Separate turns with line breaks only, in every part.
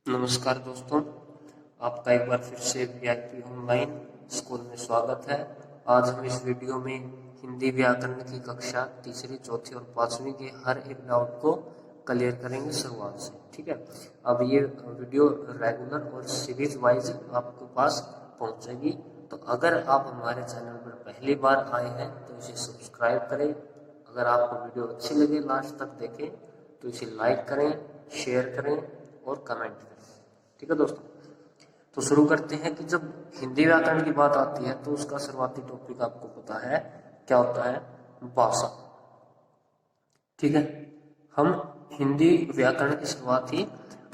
नमस्कार दोस्तों, आपका एक बार फिर से वीआईपी ऑनलाइन स्कूल में स्वागत है। आज हम इस वीडियो में हिंदी व्याकरण की कक्षा तीसरी, चौथी और पांचवी के हर एक डाउट को क्लियर करेंगे शुरुआत से। ठीक है, अब ये वीडियो रेगुलर और सीरीज वाइज आपके पास पहुंचेगी। तो अगर आप हमारे चैनल पर पहली बार आए हैं तो इसे सब्सक्राइब करें। अगर आपको वीडियो अच्छी लगे लास्ट तक देखें तो इसे लाइक करें, शेयर करें और कमेंट करें। ठीक है दोस्तों, तो शुरू करते हैं कि जब हिंदी व्याकरण की बात आती है तो उसका शुरुआती टॉपिक आपको पता है क्या होता है? भाषा। ठीक है, हम हिंदी व्याकरण की शुरुआत ही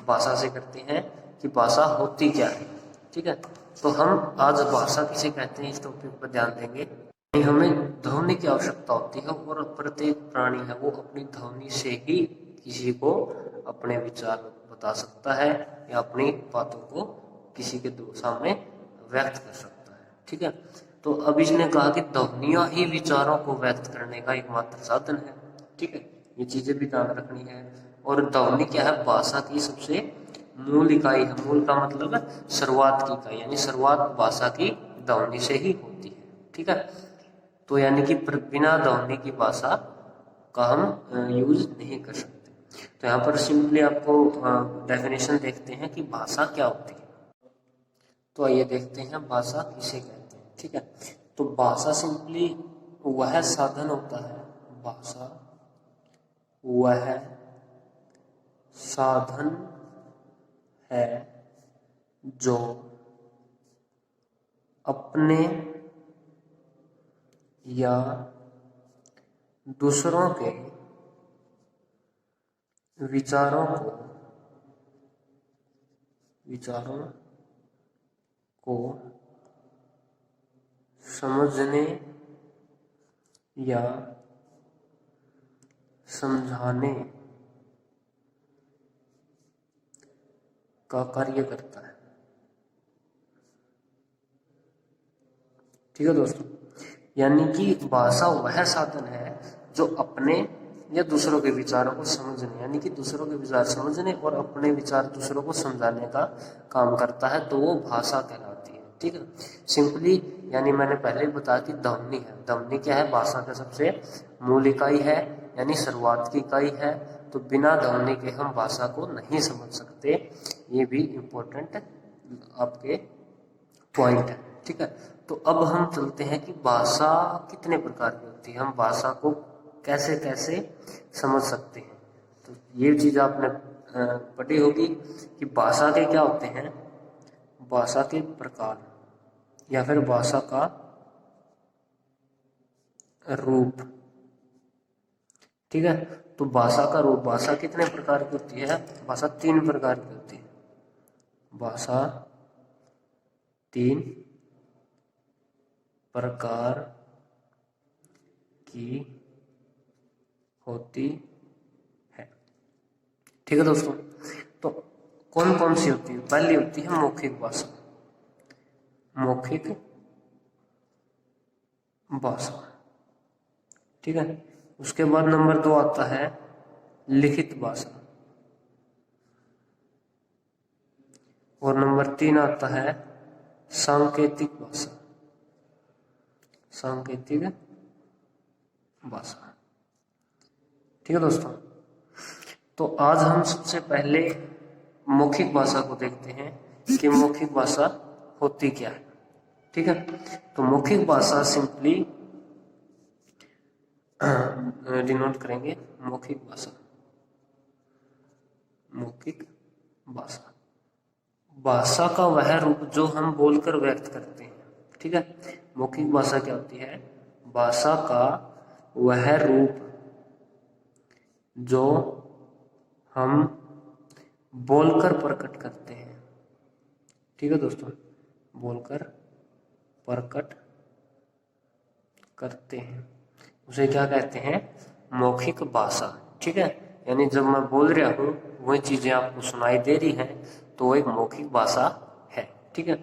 भाषा से करते हैं कि भाषा होती क्या है। ठीक है, तो हम आज भाषा किसे कहते हैं इस टॉपिक पर ध्यान देंगे। हमें ध्वनि की आवश्यकता होती है और प्रत्येक प्राणी है वो अपनी ध्वनि से ही किसी को अपने विचार बता सकता है या अपनी बातों को किसी के सामने व्यक्त कर सकता है। ठीक है, तो अब इसने कहा कि ध्वनियां ही विचारों को व्यक्त करने का एकमात्र साधन है। ठीक है, ये चीजें भी ध्यान रखनी है। और ध्वनि क्या है? भाषा की सबसे मूल इकाई है। मूल का मतलब है शुरुआत की इकाई, यानी शुरुआत भाषा की ध्वनि से ही होती है। ठीक है, तो यानी कि बिना ध्वनि की भाषा का हम यूज नहीं कर सकते। तो यहाँ पर सिंपली आपको डेफिनेशन देखते हैं कि भाषा क्या होती है। तो आइए देखते हैं भाषा किसे कहते हैं। ठीक है, तो भाषा सिंपली वह साधन होता है, भाषा वह साधन है जो अपने या दूसरों के विचारों को समझने या समझाने का कार्य करता है। ठीक है दोस्तों, यानी कि भाषा वह साधन है जो अपने या दूसरों के विचारों को समझने, यानी कि दूसरों के विचार समझने और अपने विचार दूसरों को समझाने का काम करता है, तो वो भाषा कहलाती है। ठीक है, सिंपली यानी मैंने पहले ही बताया कि ध्वनि है। ध्वनि क्या है? भाषा का सबसे मूल इकाई है, यानी शुरुआत की इकाई है। तो बिना ध्वनि के हम भाषा को नहीं समझ सकते। ये भी इम्पोर्टेंट आपके पॉइंट है। ठीक है, तो अब हम चलते हैं कि भाषा कितने प्रकार की होती है, हम भाषा को कैसे कैसे समझ सकते हैं। तो ये चीज आपने पढ़ी होगी कि भाषा के क्या होते हैं, भाषा के प्रकार या फिर भाषा का रूप। ठीक है, तो भाषा का रूप, भाषा कितने प्रकार की होती है? भाषा 3 प्रकार की होती है। भाषा 3 प्रकार की होती है। ठीक है दोस्तों, तो कौन कौन सी होती है? पहली होती है मौखिक भाषा। मौखिक भाषा, ठीक है। उसके बाद नंबर 2 आता है लिखित भाषा, और नंबर 3 आता है सांकेतिक भाषा। सांकेतिक भाषा। ठीक है दोस्तों, तो आज हम सबसे पहले मौखिक भाषा को देखते हैं कि मौखिक भाषा होती क्या है। ठीक है, तो मौखिक भाषा सिंपली डिनोट करेंगे मौखिक भाषा। मौखिक भाषा, भाषा का वह रूप जो हम बोलकर व्यक्त करते हैं। ठीक है, मौखिक भाषा क्या होती है? भाषा का वह रूप जो हम बोलकर प्रकट करते हैं। ठीक है दोस्तों, बोलकर प्रकट करते हैं उसे क्या कहते हैं? मौखिक भाषा। ठीक है, यानी जब मैं बोल रहा हूँ वही चीजें आपको सुनाई दे रही हैं तो वो एक मौखिक भाषा है। ठीक है,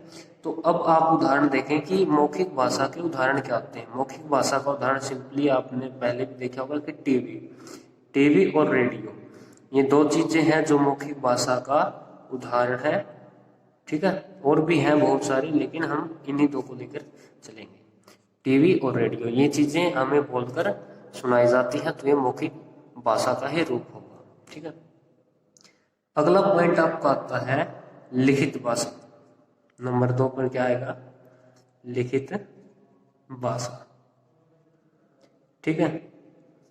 तो अब आप उदाहरण देखें कि मौखिक भाषा के उदाहरण क्या होते हैं। मौखिक भाषा का उदाहरण सिंपली आपने पहले भी देखा होगा कि टीवी और रेडियो, ये 2 चीजें हैं जो मौखिक भाषा का उदाहरण है। ठीक है, और भी हैं बहुत सारी, लेकिन हम इन्हीं दो को लेकर चलेंगे। टीवी और रेडियो, ये चीजें हमें बोलकर सुनाई जाती है, तो ये मौखिक भाषा का ही रूप होगा। ठीक है, अगला पॉइंट आपका आता है लिखित भाषा। नंबर 2 पर क्या आएगा? लिखित भाषा। ठीक है,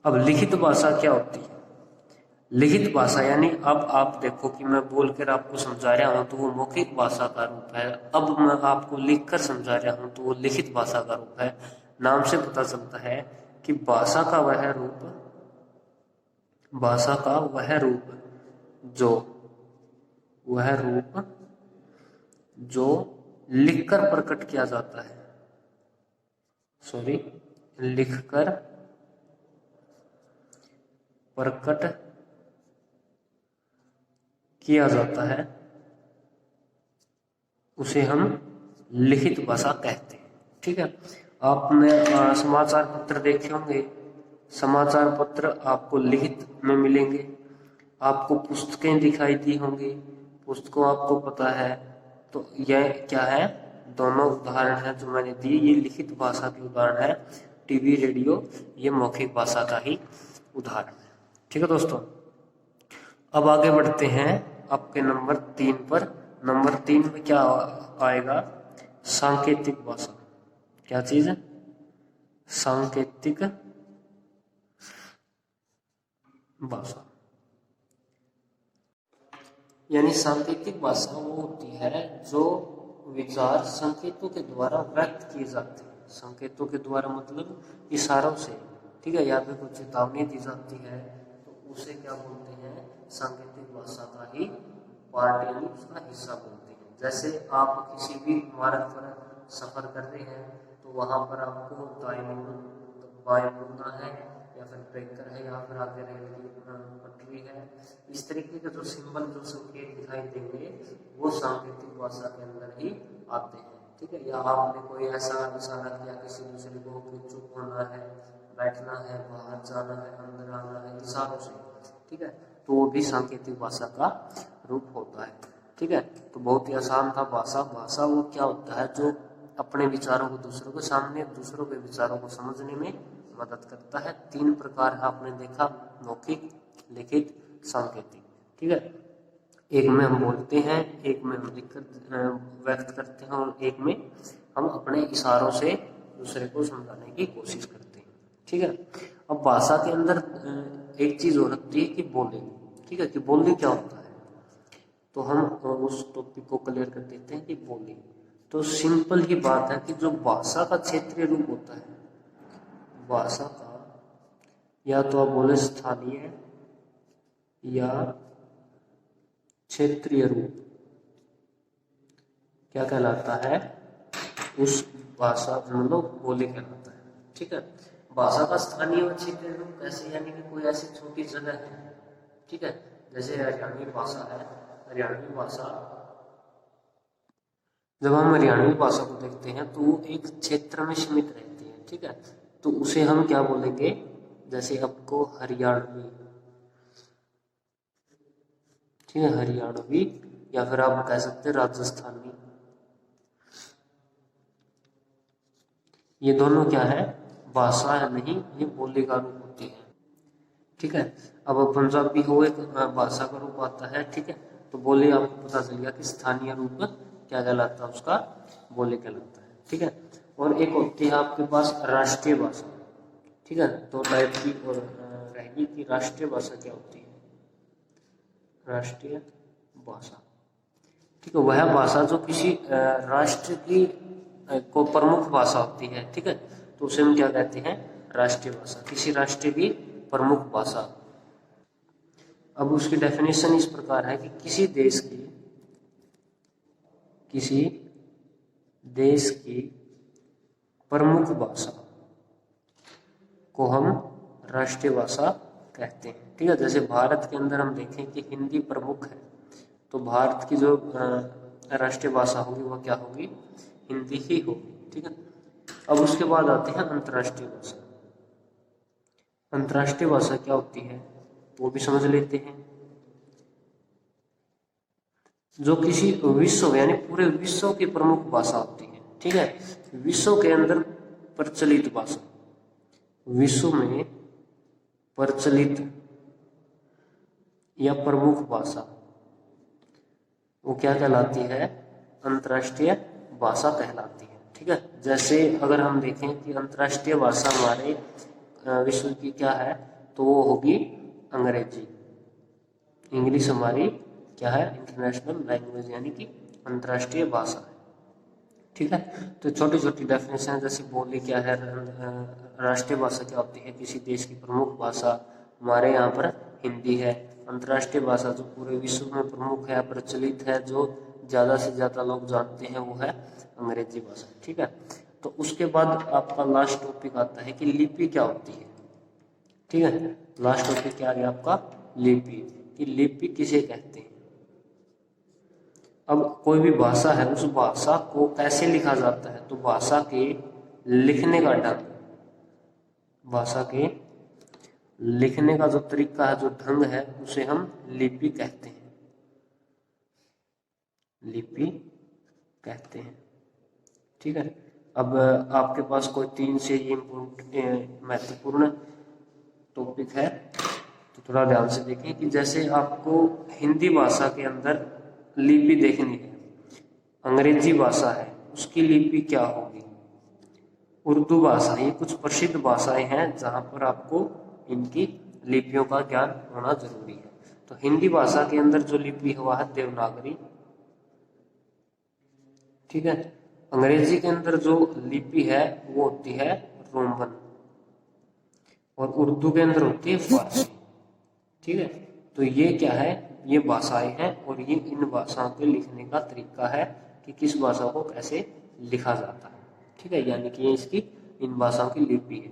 अब लिखित भाषा क्या होती है? लिखित भाषा यानी अब आप देखो कि मैं बोलकर आपको समझा रहा हूं तो वो मौखिक भाषा का रूप है, अब मैं आपको लिखकर समझा रहा हूं तो वो लिखित भाषा का रूप है। नाम से पता चलता है कि भाषा का वह रूप जो लिखकर प्रकट किया जाता है, लिखकर प्रकट किया जाता है, उसे हम लिखित भाषा कहते हैं। ठीक है, आपने समाचार पत्र देखे होंगे, समाचार पत्र आपको लिखित में मिलेंगे। आपको पुस्तकें दिखाई दी होंगी, पुस्तकों आपको पता है। तो यह क्या है? दोनों उदाहरण है जो मैंने दी, ये लिखित भाषा के उदाहरण है। टीवी, रेडियो, ये मौखिक भाषा का ही उदाहरण है। ठीक है दोस्तों, अब आगे बढ़ते हैं आपके नंबर 3 पर। नंबर 3 में क्या आएगा? सांकेतिक भाषा। क्या चीज है? सांकेतिक भाषा। यानी सांकेतिक भाषा वो होती है जो विचार संकेतों के द्वारा व्यक्त किए जाते हैं। संकेतों के द्वारा मतलब इशारों से। ठीक है, या फिर कुछ चेतावनी दी जाती है तो उसे क्या बोलते हैं? सांकेतिक भाषा का ही पार्ट यानी उसका हिस्सा बोलते हैं। जैसे आप किसी भी मार्ग पर सफर कर रहे हैं तो वहां पर आपको बाएं मुड़ना है, या फिर ब्रेकर है, या फिर आगे रेल की पटरी है। इस तरीके के जो सिंबल, जो संकेत दिखाई देंगे वो सांकेतिक भाषा के अंदर ही आते हैं। ठीक है, या आपने कोई ऐसा इशारा किया किसी दूसरे को कि चुप होना है, बैठना है, बाहर जाना है, अंदर आना है, इशारों से। ठीक है, तो वो भी सांकेतिक भाषा का रूप होता है। ठीक है, तो बहुत ही आसान था। भाषा वो क्या होता है जो अपने विचारों को दूसरों के सामने, दूसरों के विचारों को समझने में मदद करता है। 3 प्रकार है आपने देखा, मौखिक, लिखित, सांकेतिक। ठीक है, एक में हम बोलते हैं, एक में हम लिखकर व्यक्त करते हैं, और एक में हम अपने इशारों से दूसरे को समझाने की कोशिश करते हैं। ठीक है, अब भाषा के अंदर एक चीज और होती है कि बोली। ठीक है, कि बोली क्या होता है, तो हम उस टॉपिक को क्लियर कर देते हैं कि बोली। तो सिंपल ही बात है कि जो भाषा का क्षेत्रीय रूप होता है, भाषा का या तो आप बोले स्थानीय या क्षेत्रीय रूप क्या कहलाता है? उस भाषा मतलब बोली कहलाता है। ठीक है, भाषा का स्थानीय और क्षेत्रीय रूप कैसे? यानी कि कोई ऐसी छोटी जगह है, ठीक है, जैसे हरियाणवी भाषा है। हरियाणवी भाषा, जब हम हरियाणवी भाषा को देखते हैं तो वो एक क्षेत्र में सीमित रहती है। ठीक है, तो उसे हम क्या बोलेंगे? जैसे आपको हरियाणवी, ठीक है, हरियाणवी, या फिर आप कह सकते हैं राजस्थानी। ये दोनों क्या है? भाषा है नहीं, ये बोली का रूप होती है। ठीक है, अब पंजाबी हो एक भाषा का रूप आता है। ठीक है, तो बोली आपको पता चल गया कि स्थानीय रूप क्या कहलाता है, उसका बोली कहलाता है। ठीक है, और एक होती है आपके पास राष्ट्रीय भाषा। ठीक है, दो टाइप की और रहेगी कि राष्ट्रीय भाषा क्या होती है? राष्ट्रीय भाषा, ठीक है, वह भाषा जो किसी राष्ट्र की को प्रमुख भाषा होती है। ठीक है, तो उसे हम क्या कहते हैं? राष्ट्रीय भाषा, किसी राष्ट्र की प्रमुख भाषा। अब उसकी डेफिनेशन इस प्रकार है कि किसी देश की प्रमुख भाषा को हम राष्ट्रीय भाषा कहते हैं। ठीक है, जैसे भारत के अंदर हम देखें कि हिंदी प्रमुख है, तो भारत की जो राष्ट्रीय भाषा होगी वो क्या होगी? हिंदी ही होगी। ठीक है, अब उसके बाद आते हैं अंतर्राष्ट्रीय भाषा। अंतर्राष्ट्रीय भाषा क्या होती है वो भी समझ लेते हैं। जो किसी विश्व यानी पूरे विश्व की प्रमुख भाषा होती है। ठीक है, विश्व के अंदर प्रचलित भाषा, विश्व में प्रचलित या प्रमुख भाषा वो क्या कहलाती है? अंतर्राष्ट्रीय भाषा कहलाती है। ठीक है, जैसे अगर हम देखें कि अंतर्राष्ट्रीय भाषा हमारे विश्व की क्या है, तो वो होगी अंग्रेजी। इंग्लिश हमारी क्या है? इंटरनेशनल लैंग्वेज यानी कि अंतर्राष्ट्रीय भाषा है। ठीक है, तो छोटी छोटी डेफिनेशन जैसे बोली क्या है, राष्ट्रीय भाषा क्या होती है, किसी देश की प्रमुख भाषा, हमारे यहाँ पर हिंदी है। अंतर्राष्ट्रीय भाषा जो पूरे विश्व में प्रमुख है, प्रचलित है, जो ज़्यादा से ज़्यादा लोग जानते हैं, वो है अंग्रेजी भाषा। ठीक है, तो उसके बाद आपका लास्ट टॉपिक आता है कि लिपि क्या होती है। ठीक है, लास्ट टॉपिक क्या आ गया आपका? लिपि, कि लिपि किसे कहते हैं। अब कोई भी भाषा है, उस भाषा को कैसे लिखा जाता है, तो भाषा के लिखने का ढंग, भाषा के लिखने का जो तरीका है, जो ढंग है, उसे हम लिपि कहते हैं, लिपि कहते हैं। ठीक है, अब आपके पास कोई 3 से ये महत्वपूर्ण टॉपिक है, तो थोड़ा ध्यान से देखें कि जैसे आपको हिंदी भाषा के अंदर लिपि देखनी है, अंग्रेजी भाषा है, उसकी लिपि क्या होगी, उर्दू भाषा, ये कुछ प्रसिद्ध भाषाएं हैं जहां पर आपको इनकी लिपियों का ज्ञान होना जरूरी है। तो हिंदी भाषा के अंदर जो लिपि हुआ है देवनागरी। ठीक है, अंग्रेजी के अंदर जो लिपि है वो होती है रोमन, और उर्दू के अंदर होती है फारसी। ठीक है, तो ये क्या है? ये भाषाएं हैं, और ये इन भाषाओं के लिखने का तरीका है कि किस भाषा को कैसे लिखा जाता है। ठीक है, यानी कि ये इसकी इन भाषाओं की लिपि है।